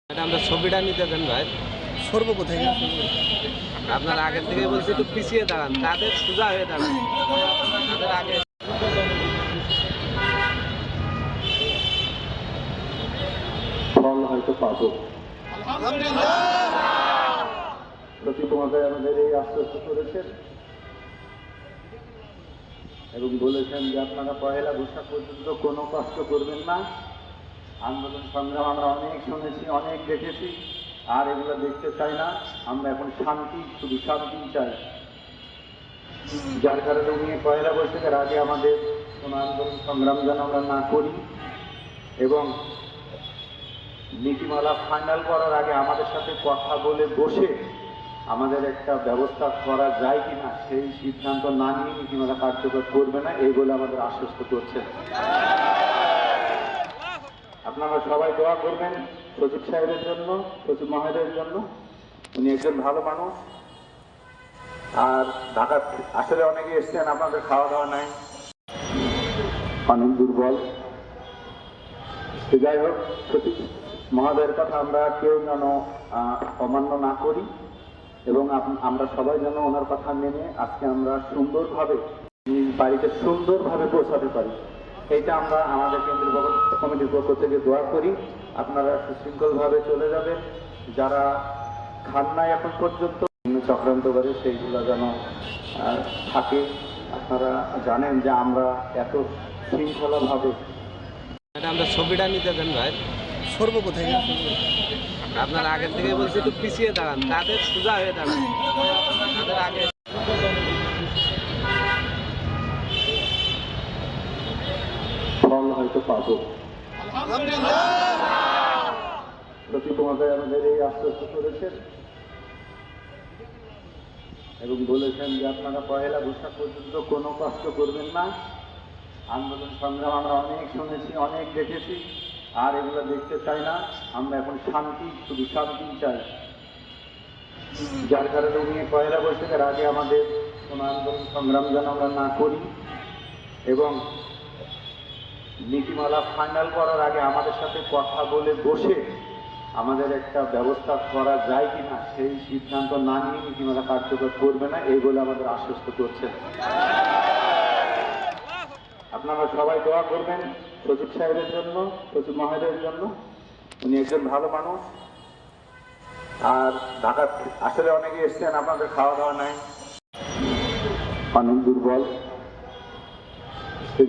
আমরা ছবিটা নিতে দেন ভাই। সরবো কোথায়? আপনার আগের থেকে বলছি একটু পিছিয়ে দাঁড়ান, তাদের সোজা হয়ে দাঁড়ান, তাদের আগে। ফল হয়তো পাবো। সচিব মহোদয় আমাদের এই আশ্বস্ত করেছেন এবং বলেছেন যে আপনারা পয়লা বৈশাখ পর্যন্ত কোনো কষ্ট করবেন না। আন্দোলন সংগ্রাম আমরা অনেক শুনেছি, অনেক দেখেছি, আর এগুলো দেখতে চাই না। আমরা এখন শান্তি, শুধু শান্তি চাই। যার কারণে উনি পয়লা বৈশাখের আগে আমাদের কোনো আন্দোলন সংগ্রাম যেন আমরা না করি এবং নীতিমালা ফাইনাল করার আগে আমাদের সাথে কথা বলে বসে আমাদের একটা ব্যবস্থা করা যায় কিনা সেই সিদ্ধান্ত না নিয়ে নীতিমালা কার্যকর করবে না, এই বলে আমাদের আশ্বস্ত করছেন। আপনারা সবাই দোয়া করবেন সচিব সাহেবের জন্য, সচিব মহোদয়ের জন্য। উনি একজন ভালো মানুষ। আর ঢাকা আসলে অনেকে এসছেন, আপনাদের খাওয়া দাওয়া নাই, অনেক দুর্বল। যাই হোক, সচিব মহোদয়ের কথা আমরা কেউ যেন অমান্য না করি এবং আমরা সবাই যেন ওনার কথা মেনে আজকে আমরা সুন্দরভাবে নিজ বাড়িতে সুন্দরভাবে পৌঁছাতে পারি, এইটা আমরা আমাদের কেন্দ্রীয় কমিটির পক্ষ থেকে দোয়া করি। আপনারা সুশৃঙ্খলভাবে চলে যাবেন। যারা খান নাই এখন পর্যন্ত চক্রান্ত করে সেইগুলো যেন থাকে। আপনারা জানেন যে আমরা এত শৃঙ্খলাভাবে। আমরা ছবিটা নিতে দেন ভাই। সরবো কোথায়? আপনার আগের থেকে বলছি একটু পিছিয়ে দাঁড়ান, তাদের সোজা হয়ে দাঁড়ান, তাদের আগে। ফল হয়তো পাবো। সচিব মহোদয় আমাদের এই আশ্বস্ত করেছেন এবং বলেছেন যে আপনারা পয়লা বৈশাখ পর্যন্ত কোনো কষ্ট করবেন না। আন্দোলন সংগ্রাম আমরা অনেক শুনেছি, অনেক দেখেছি, আর এগুলো দেখতে চাই না। আমরা এখন শান্তি, শুধু শান্তি চাই। যার কারণে উনি পয়লা বৈশাখের আগে আমাদের কোনো আন্দোলন সংগ্রাম যেন আমরা না করি এবং নীতিমালা ফাইনাল করার আগে আমাদের সাথে কথা বলে বসে আমাদের একটা ব্যবস্থা করা যায় কিনা সেই সিদ্ধান্ত না নিয়ে নীতিমালা কার্যকর করবে না, এই বলে আমাদের আশ্বস্ত করছেন। আপনারা সবাই দোয়া করবেন সচিব সাহেবের জন্য, সচিব মহোদয়ের জন্য। উনি একজন ভালো মানুষ। আর ঢাকা আসলে অনেকে এসছেন, আপনাদের খাওয়া দাওয়া নাই, অনেক দুর্বল।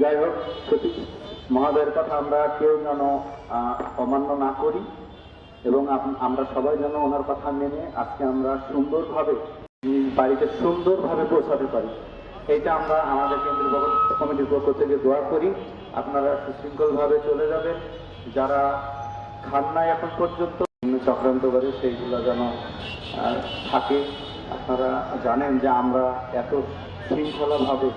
যাই হোক, সচিব মহোদয়ের কথা আমরা কেউ যেন অমান্য না করি এবং আমরা সবাই যেন ওনার কথা মেনে আজকে আমরা সুন্দরভাবে নিজ বাড়িতে সুন্দরভাবে পৌঁছাতে পারি, এইটা আমরা আমাদের কেন্দ্রীয় কমিটির পক্ষ থেকে দোয়া করি। আপনারা সুশৃঙ্খলভাবে চলে যাবেন। যারা খান নাই এখন পর্যন্ত চক্রান্ত করে সেইগুলো যেন থাকে। আপনারা জানেন যে আমরা এত শৃঙ্খলাভাবে